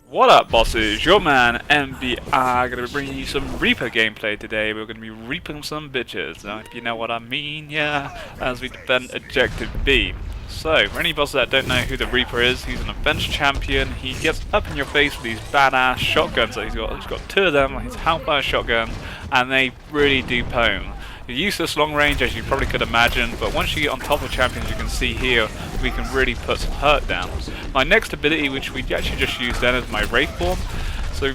What up, bosses? Your man MBR gonna be bringing you some Reaper gameplay today. We're gonna be reaping some bitches, if you know what I mean, yeah. As we defend Objective B. So, for any bosses that don't know who the Reaper is, he's an adventure champion. He gets up in your face with these badass shotguns that he's got two of them, his Hellfire shotguns, and they really do pwn. You're useless long range, as you probably could imagine, but once you get on top of champions, you can see here, we can really put some hurt down. My next ability, which we actually just used then, is my Wraith Form. So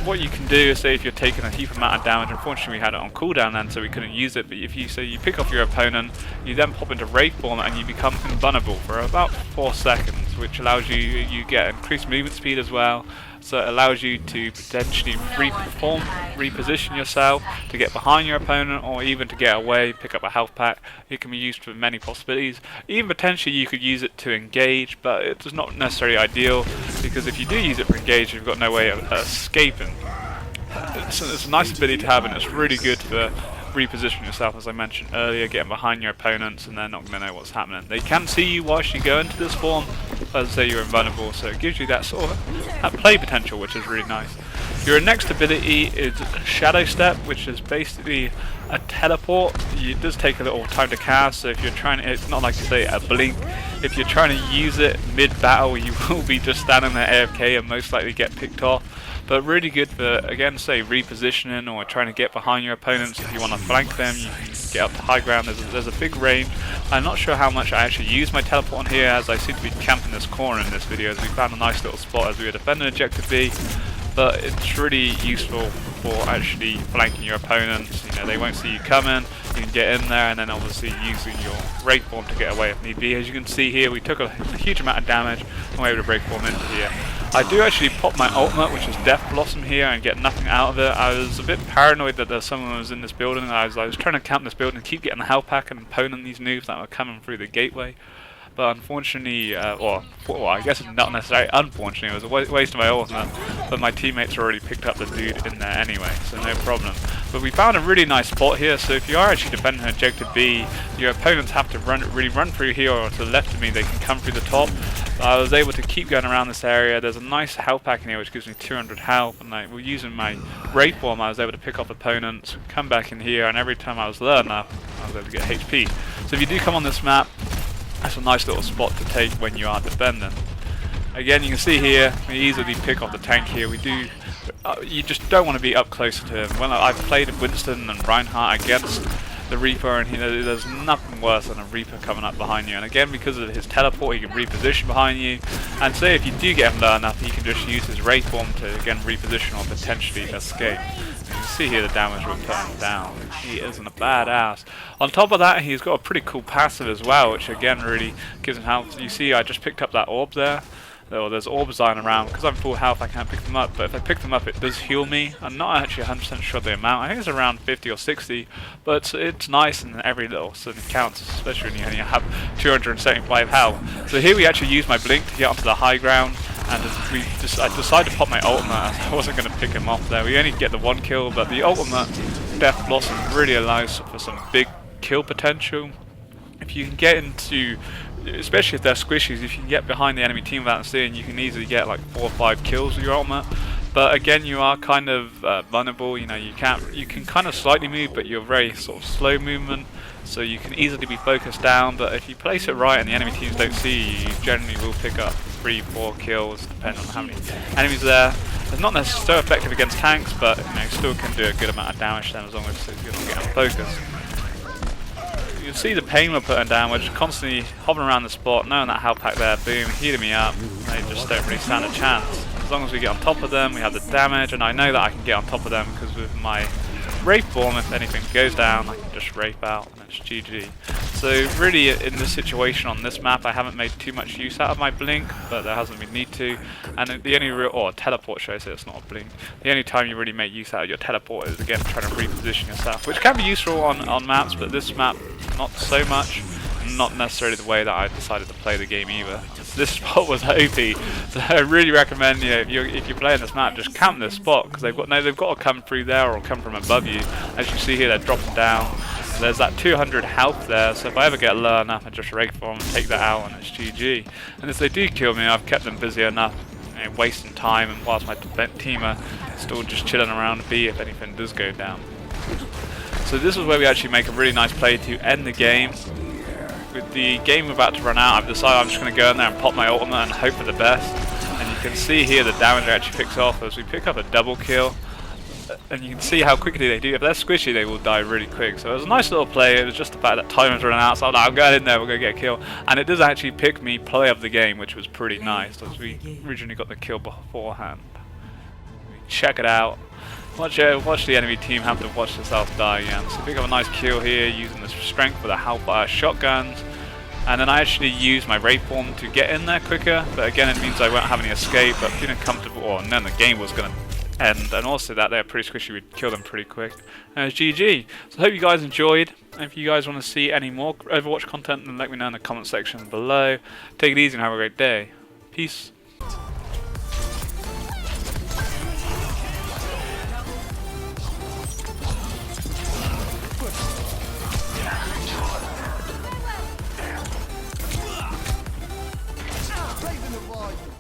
what you can do is, say if you're taking a heap amount of damage, unfortunately we had it on cooldown then, so we couldn't use it, but if you say you pick off your opponent, you then pop into Wraith Form and you become invulnerable for about 4 seconds, which allows you get increased movement speed as well. So it allows you to potentially reposition yourself to get behind your opponent, or even to get away, pick up a health pack. It can be used for many possibilities. Even potentially you could use it to engage, but it's not necessarily ideal, because if you do use it for engage, you've got no way of escaping. It's a nice ability to have, and it's really good for reposition yourself, as I mentioned earlier, getting behind your opponents and they're not going to know what's happening. They can see you whilst you go into this form, as I say, you're invulnerable, so it gives you that sort of that play potential, which is really nice. Your next ability is Shadow Step, which is basically a teleport. It does take a little time to cast, so if you're trying to, it's not like, say, a blink. If you're trying to use it mid-battle, you will be just standing there AFK and most likely get picked off. But really good for, again, say, repositioning or trying to get behind your opponents. If you want to flank them, you can get up to high ground. There's a big range. I'm not sure how much I actually use my teleport on here, as I seem to be camping this corner in this video, as we found a nice little spot as we were defending Objective B. But it's really useful for actually flanking your opponents. You know, they won't see you coming. You can get in there, and then obviously using your Wraith Form to get away if need be. As you can see here, we took a huge amount of damage and we're able to Wraith Form into here. I do actually pop my ultimate, which is Death Blossom here, and get nothing out of it. I was a bit paranoid that there's someone who was in this building. I was trying to camp this building and keep getting the health pack and opponent these noobs that were coming through the gateway. But unfortunately, well, I guess it's not necessarily unfortunately, it was a waste of my ultimate, but my teammates already picked up the dude in there anyway, so no problem. But we found a really nice spot here, so if you are actually defending Objective B, your opponents have to really run through here, or to the left of me they can come through the top. I was able to keep going around this area. There's a nice health pack in here which gives me 200 health, and we're using my Wraith Form. I was able to pick off opponents, come back in here, and every time I was low enough, I was able to get HP. So if you do come on this map, that's a nice little spot to take when you are defending. Again, you can see here, we easily pick off the tank here. We do, you just don't want to be up closer to him. When I've played Winston and Reinhardt against the Reaper, and there's nothing worse than a Reaper coming up behind you. And again, because of his teleport, he can reposition behind you. And say if you do get him low enough, he can just use his Wraith Form to again reposition or potentially escape. You can see here the damage we're putting down. He isn't a badass. On top of that, he's got a pretty cool passive as well, which again really gives him health. You see, I just picked up that orb there. There's orbs lying around. Because I'm full health, I can't pick them up, but if I pick them up, it does heal me. I'm not actually 100% sure the amount. I think it's around 50 or 60, but it's nice, and every little sort of counts, especially when you only have 275 health. So here we actually use my blink to get onto the high ground, and I decided to pop my ultimate, as I wasn't going to pick him off there. We only get the 1 kill, but the ultimate Death Blossom really allows for some big kill potential. If you can get into, especially if they're squishies, if you can get behind the enemy team without seeing, you can easily get like 4 or 5 kills with your ultimate. But again, you are kind of vulnerable. You know, you can kind of slightly move, but you're very sort of slow movement, so you can easily be focused down. But if you place it right and the enemy teams don't see you, you generally will pick up 3 or 4 kills, depending on how many enemies there. It's not necessarily so effective against tanks, but you know, still can do a good amount of damage to them as long as you're not getting focused. You can see the pain we're putting down. We're just constantly hopping around the spot, knowing that health pack there, boom, healing me up. They just don't really stand a chance. As long as we get on top of them, we have the damage, and I know that I can get on top of them because with my Wraith Form, if anything goes down, I can just Wraith out and it's GG. So really, in this situation on this map, I haven't made too much use out of my blink, but there hasn't been need to. And the only real, or teleport, should I say, it's not a blink. The only time you really make use out of your teleport is again trying to reposition yourself, which can be useful on maps, but this map not so much. Not necessarily the way that I decided to play the game either. This spot was OP, so I really recommend, you know, if you're playing this map, just camp this spot, because they've got to come through there or come from above you. As you see here, they're dropping down. There's that 200 health there, so if I ever get low enough, I just Wraith Form and take that out, and it's GG. And if they do kill me, I've kept them busy enough. wasting time, and whilst my team are still just chilling around B if anything does go down. So this is where we actually make a really nice play to end the game. With the game about to run out, I've decided I'm just going to go in there and pop my ultimate and hope for the best. And you can see here the damage actually picks off as we pick up a double kill. And you can see how quickly they do. If they're squishy, they will die really quick. So it was a nice little play. It was just the fact that time was running out, so I'm going in there, we're going to get a kill. And it does actually pick me play of the game, which was pretty nice, as we originally got the kill beforehand. Check it out. Watch the enemy team have to watch themselves die again. So pick up a nice kill here using the strength with the Hellfire shotguns. And then I actually use my Ray form to get in there quicker. But again, it means I won't have any escape. But feeling comfortable, and then the game was going to end. And also that they're pretty squishy, we'd kill them pretty quick. And it's GG. So I hope you guys enjoyed. And if you guys want to see any more Overwatch content, then let me know in the comment section below. Take it easy and have a great day. Peace. Raising the volume.